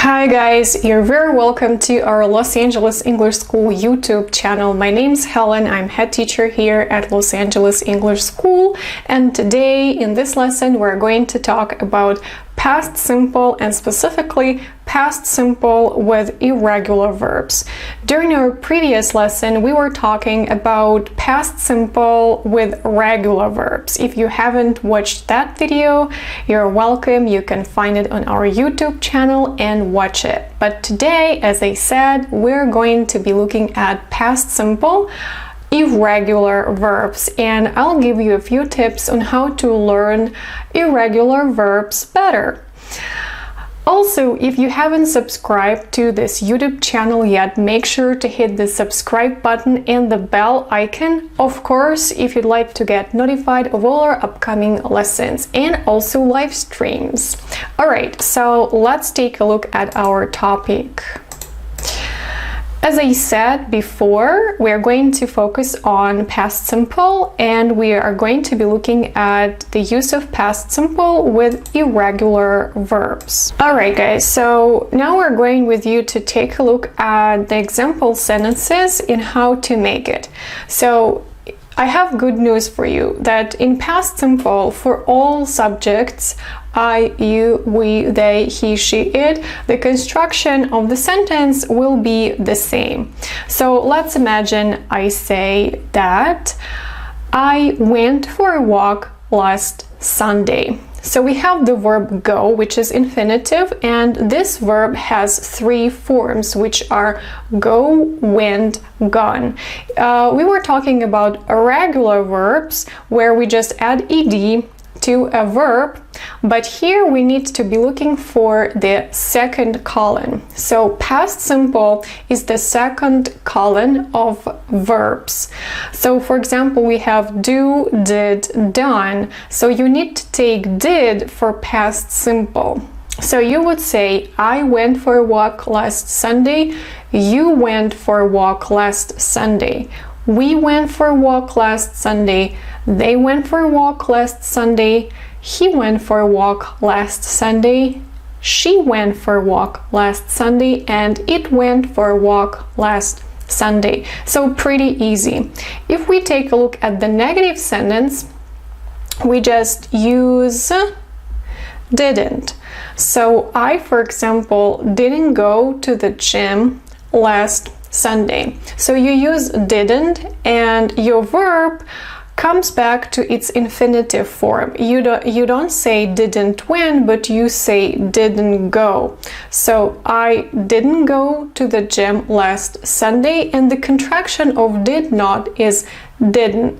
Hi guys, you're very welcome to our Los Angeles English School YouTube channel. My name's Helen, I'm head teacher here at Los Angeles English School, and today in this lesson we're going to talk about past simple and specifically past simple with irregular verbs. During our previous lesson we were talking about past simple with regular verbs. If you haven't watched that video, you're welcome. You can find it on our YouTube channel and watch it. But today, as I said, we're going to be looking at past simple irregular verbs, and I'll give you a few tips on how to learn irregular verbs better. Also, if you haven't subscribed to this YouTube channel yet, make sure to hit the subscribe button and the bell icon, of course, if you'd like to get notified of all our upcoming lessons and also live streams. Alright, so let's take a look at our topic. As I said before, we're going to focus on past simple, and we are going to be looking at the use of past simple with irregular verbs. Alright guys, so now we're going with you to take a look at the example sentences and how to make it. So I have good news for you that in past simple, for all subjects, I, you, we, they, he, she, it, the construction of the sentence will be the same. So let's imagine I say that I went for a walk last Sunday. So we have the verb go, which is infinitive, and this verb has three forms, which are go, went, gone. We were talking about irregular verbs where we just add ed to a verb, but here we need to be looking for the second colon. So past simple is the second colon of verbs. So for example, we have do, did, done. So you need to take did for past simple. So you would say, I went for a walk last Sunday, you went for a walk last Sunday, we went for a walk last Sunday, they went for a walk last Sunday, he went for a walk last Sunday, she went for a walk last Sunday, and it went for a walk last Sunday. So pretty easy. If we take a look at the negative sentence, we just use didn't. So I, for example, didn't go to the gym last Sunday. So you use didn't and your verb comes back to its infinitive form. You don't say didn't went, but you say didn't go. So I didn't go to the gym last Sunday, and the contraction of did not is didn't.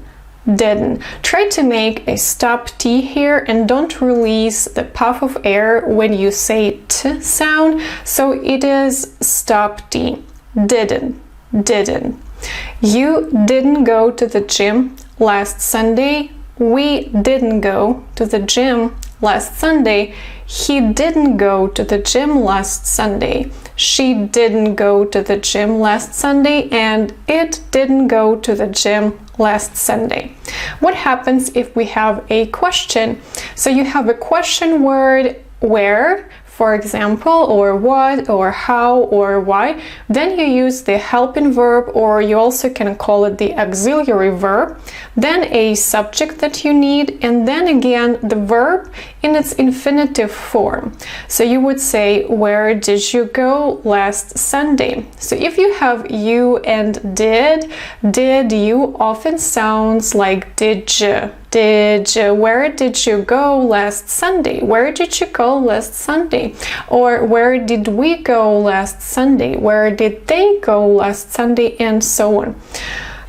Try to make a stop T here and don't release the puff of air when you say T sound. So it is stop T. Didn't. You didn't go to the gym last Sunday. We didn't go to the gym last Sunday. He didn't go to the gym last Sunday. She didn't go to the gym last Sunday, and it didn't go to the gym last Sunday. What happens if we have a question? So you have a question word where, for example, or what, or how, or why. Then you use the helping verb, or you also can call it the auxiliary verb, then a subject that you need, and then again the verb in its infinitive form. So you would say, where did you go last Sunday? So if you have you and did you often sounds like did you. Where did you go last Sunday? Where did you go last Sunday? Or where did we go last Sunday? Where did they go last Sunday? And so on.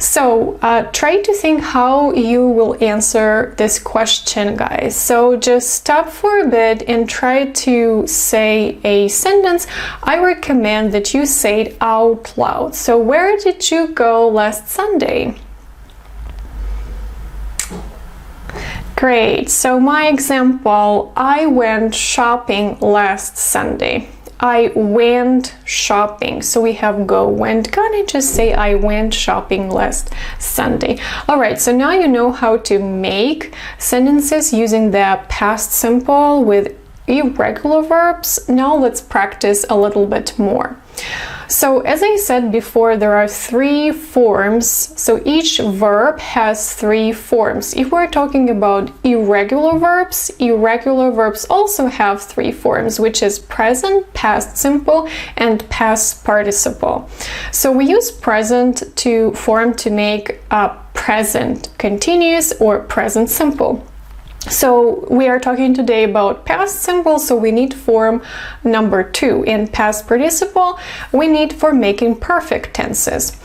So try to think how you will answer this question, guys. So just stop for a bit and try to say a sentence. I recommend that you say it out loud. So where did you go last Sunday? Great. So my example, I went shopping last Sunday. I went shopping. So we have go, went, gone, and just say I went shopping last Sunday. All right, so now you know how to make sentences using the past simple with irregular verbs. Now let's practice a little bit more. So as I said before, there are 3 forms. So each verb has 3 forms. If we're talking about irregular verbs also have 3 forms, which is present, past simple, and past participle. So we use present form to make a present continuous or present simple. So we are talking today about past simple, so we need form number 2. In past participle, we need for making perfect tenses.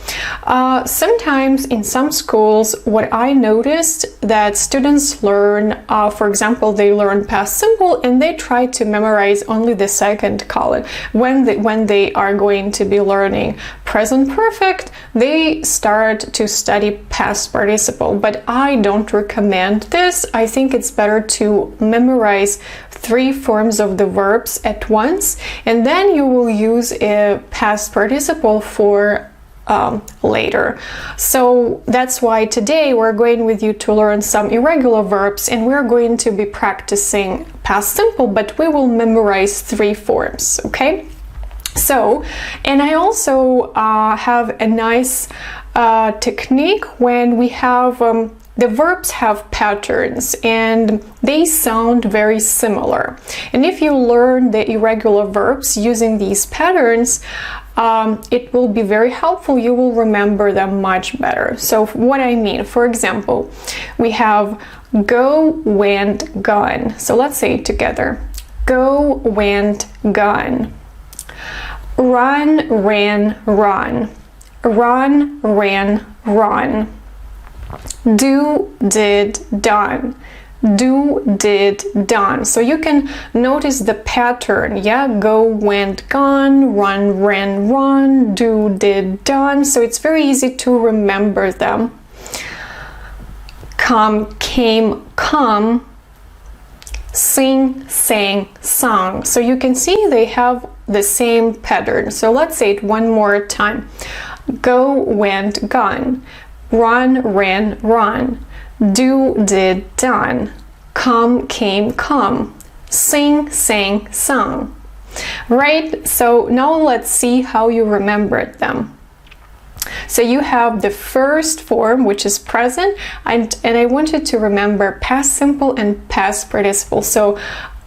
Sometimes in some schools, what I noticed that students learn, for example, they learn past simple and they try to memorize only the second column. When they are going to be learning present perfect, they start to study past participle, but I don't recommend this. I think it's better to memorize 3 forms of the verbs at once, and then you will use a past participle for later. So that's why today we're going with you to learn some irregular verbs, and we're going to be practicing past simple, but we will memorize 3 forms, okay? So, and I also have a nice technique when we have the verbs have patterns and they sound very similar. And if you learn the irregular verbs using these patterns, it will be very helpful. You will remember them much better. So what I mean, for example, we have go, went, gone. So let's say it together. Go, went, gone. Run, ran, run. Run, ran, run. Do, did, done. Do, did, done. So you can notice the pattern, yeah? Go, went, gone, run, ran, run, do, did, done. So it's very easy to remember them. Come, came, come. Sing, sang, sung. So you can see they have the same pattern. So let's say it one more time. Go, went, gone. Run, ran, run. Do, did, done. Come, came, come. Sing, sang, sung. Right? So now let's see how you remembered them. So you have the first form, which is present, and I want you to remember past simple and past participle. So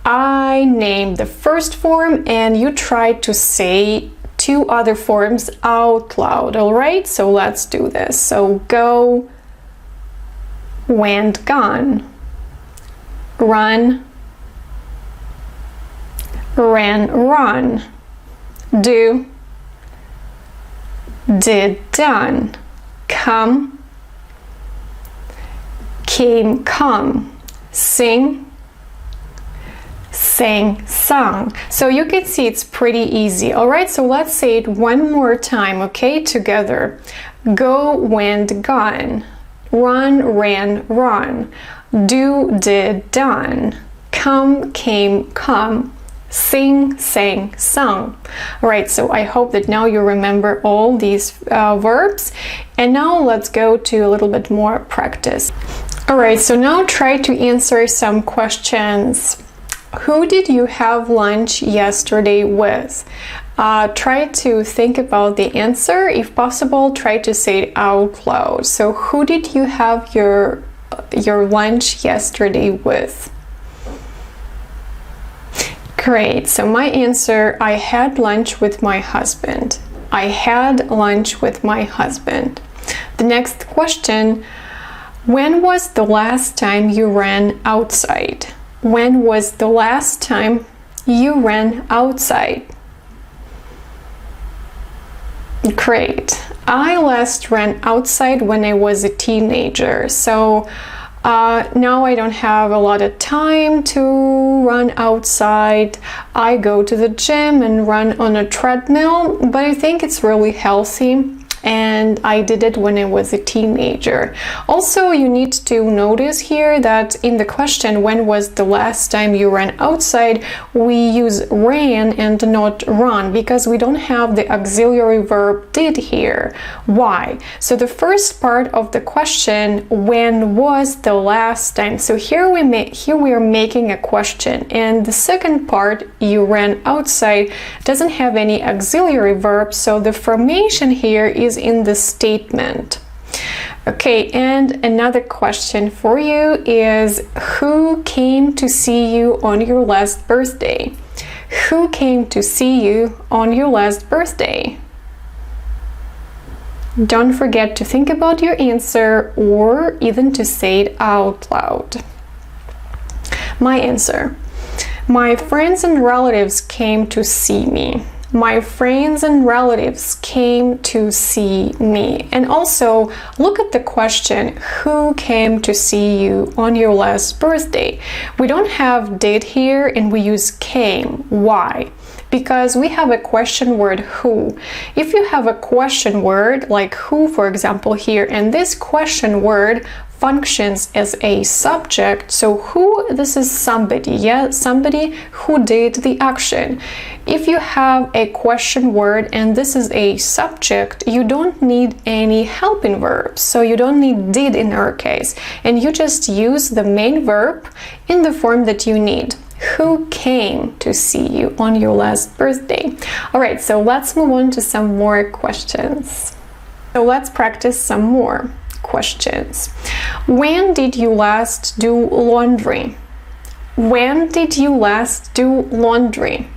I named the first form and you try to say 2 other forms out loud, all right? So let's do this. So go, went, gone. Run, ran, run. Do, did, done. Come, came, come. Sing, sang, sung. So you can see it's pretty easy. All right, so let's say it one more time, okay, together. Go, went, gone. Run, ran, run. Do, did, done. Come, came, come. Sing, sang, sung. All right, so I hope that now you remember all these verbs. And now let's go to a little bit more practice. All right, so now try to answer some questions. Who did you have lunch yesterday with? Try to think about the answer. If possible, try to say it out loud. So who did you have your lunch yesterday with? Great. So my answer, I had lunch with my husband. I had lunch with my husband. The next question, when was the last time you ran outside? When was the last time you ran outside? Great. I last ran outside when I was a teenager. So now I don't have a lot of time to run outside. I go to the gym and run on a treadmill, but I think it's really healthy and I did it when I was a teenager. Also, you need to notice here that in the question, when was the last time you ran outside, we use ran and not run because we don't have the auxiliary verb did here. Why? So the first part of the question, when was the last time? So here we are making a question, and the second part, you ran outside, doesn't have any auxiliary verb, so the formation here is in the statement. Okay, and another question for you is, who came to see you on your last birthday? Who came to see you on your last birthday? Don't forget to think about your answer or even to say it out loud. My answer. My friends and relatives came to see me. My friends and relatives came to see me. And also, look at the question, who came to see you on your last birthday? We don't have did here and we use came. Why? Because we have a question word who. If you have a question word like who, for example, here, and this question word functions as a subject, so who, this is somebody, yeah, somebody who did the action. If you have a question word and this is a subject, you don't need any helping verbs, so you don't need did in our case, and you just use the main verb in the form that you need. Who came to see you on your last birthday? All right, so let's move on to some more questions. So let's practice some more questions. When did you last do laundry? When did you last do laundry?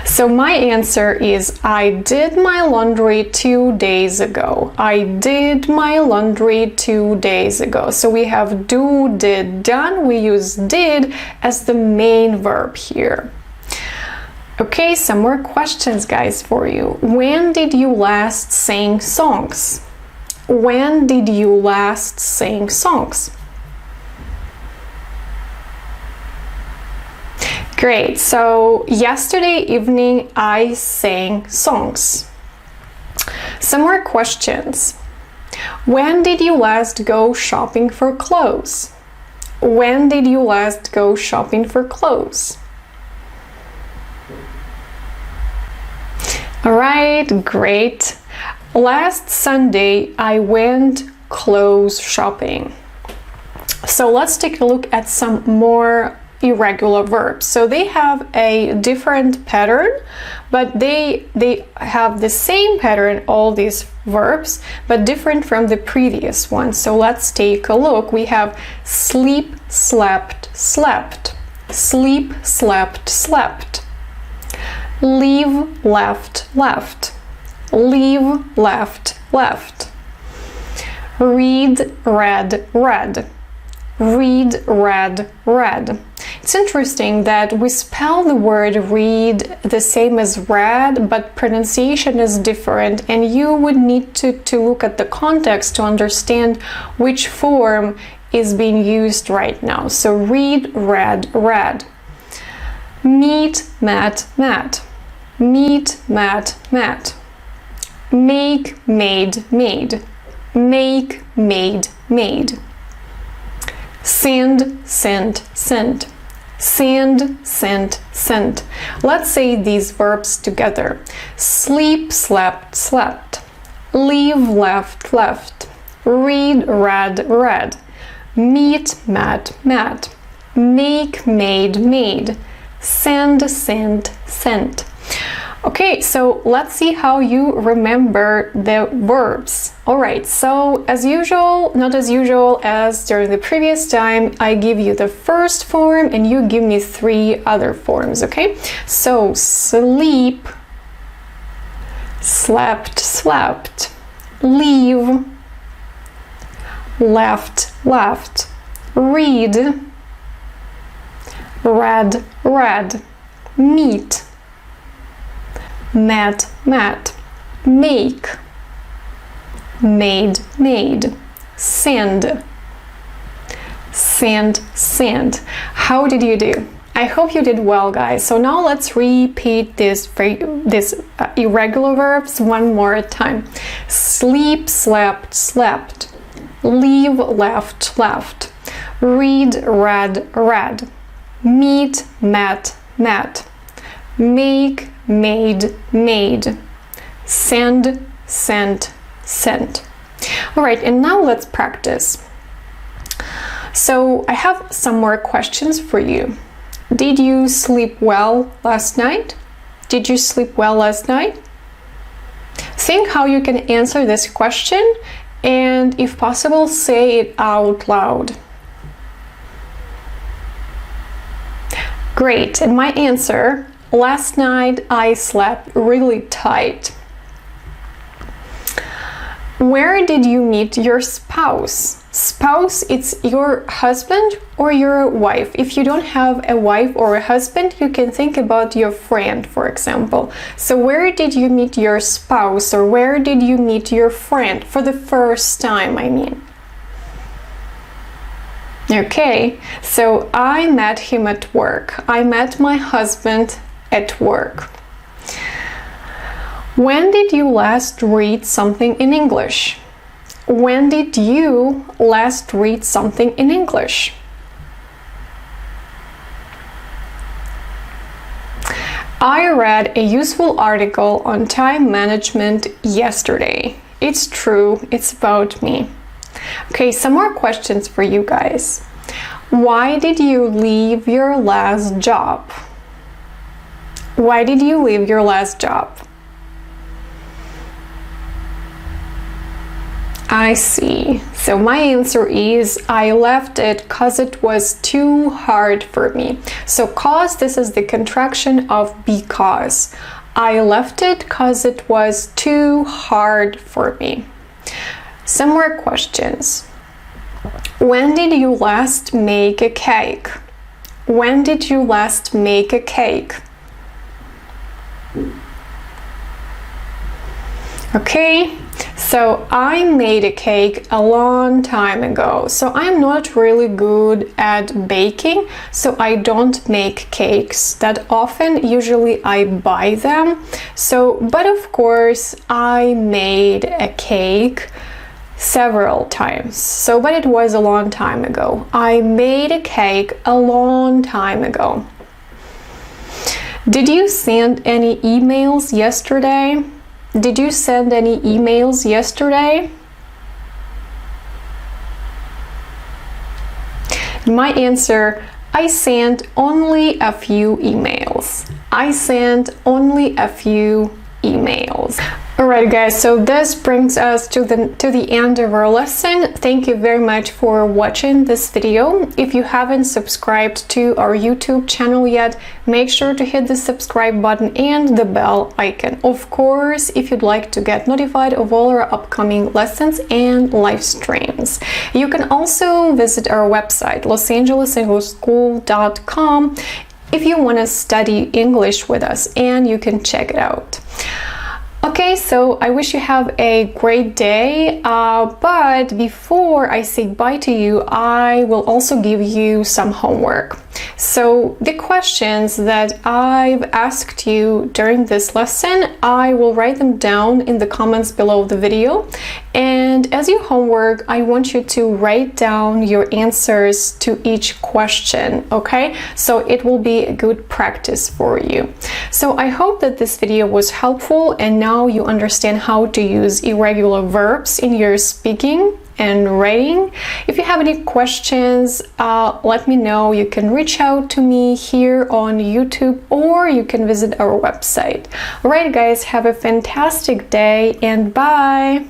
So my answer is, I did my laundry 2 days ago. I did my laundry 2 days ago. So we have do, did, done. We use did as the main verb here. Okay, some more questions, guys, for you. When did you last sing songs? When did you last sing songs? Great, so yesterday evening I sang songs. Some more questions. When did you last go shopping for clothes? When did you last go shopping for clothes? All right, great. Last Sunday I went clothes shopping. So let's take a look at some more irregular verbs. So they have a different pattern, but they have the same pattern, all these verbs, but different from the previous one. So let's take a look. We have sleep, slept, slept. Sleep, slept, slept. Leave, left, left. Leave, left, left. Read, read, read. Read, read, read. It's interesting that we spell the word read the same as read, but pronunciation is different, and you would need to look at the context to understand which form is being used right now. So read, read, read. Meet, met, met. Meet, met, met. Make, made, made. Make, made, made. Send, sent, sent. Send, sent, sent. Let's say these verbs together. Sleep, slept, slept. Leave, left, left. Read, read, read. Meet, met, met. Make, made, made. Send, sent, sent. Okay, so let's see how you remember the verbs. All right, so as usual, not as usual as during the previous time, I give you the first form and you give me 3 other forms, okay? So sleep, slept, slept, leave, left, left, read, read, read, meet, met, met, make, made, made, send, sent, sent. How did you do? I hope you did well, guys. So now let's repeat this irregular verbs one more time. Sleep, slept, slept. Leave, left, left. Read, read, read. Meet, met, met. Make, made, made. Send, sent, sent. All right, and now let's practice. So I have some more questions for you. Did you sleep well last night? Did you sleep well last night? Think how you can answer this question, and if possible, say it out loud. Great, and my answer, last night I slept really tight. Where did you meet your spouse? Spouse, it's your husband or your wife. If you don't have a wife or a husband, you can think about your friend, for example. So where did you meet your spouse, or where did you meet your friend for the first time, I mean? Okay, so I met him at work. I met my husband at work. When did you last read something in English? When did you last read something in English? I read a useful article on time management yesterday. It's true, it's about me. Okay, some more questions for you guys. Why did you leave your last job? Why did you leave your last job? I see. So my answer is I left it cause it was too hard for me. So cause, this is the contraction of because. I left it cause it was too hard for me. Some more questions. When did you last make a cake? When did you last make a cake? Okay, so I made a cake a long time ago. So I'm not really good at baking, so I don't make cakes that often. Usually I buy them. So, but of course I made a cake several times. So, but it was a long time ago. I made a cake a long time ago. Did you send any emails yesterday? Did you send any emails yesterday? My answer, I sent only a few emails. I sent only a few emails. Alright guys, so this brings us to the end of our lesson. Thank you very much for watching this video. If you haven't subscribed to our YouTube channel yet, make sure to hit the subscribe button and the bell icon. Of course, if you'd like to get notified of all our upcoming lessons and live streams. You can also visit our website, losangeles.englishschool.com, if you want to study English with us, and you can check it out. Okay, so I wish you have a great day, but before I say bye to you, I will also give you some homework. So the questions that I've asked you during this lesson, I will write them down in the comments below the video. And as your homework, I want you to write down your answers to each question, okay? So it will be a good practice for you. So I hope that this video was helpful, and now you understand how to use irregular verbs in your speaking and writing. If you have any questions, let me know. You can reach out to me here on YouTube, or you can visit our website. All right, guys, have a fantastic day, and bye!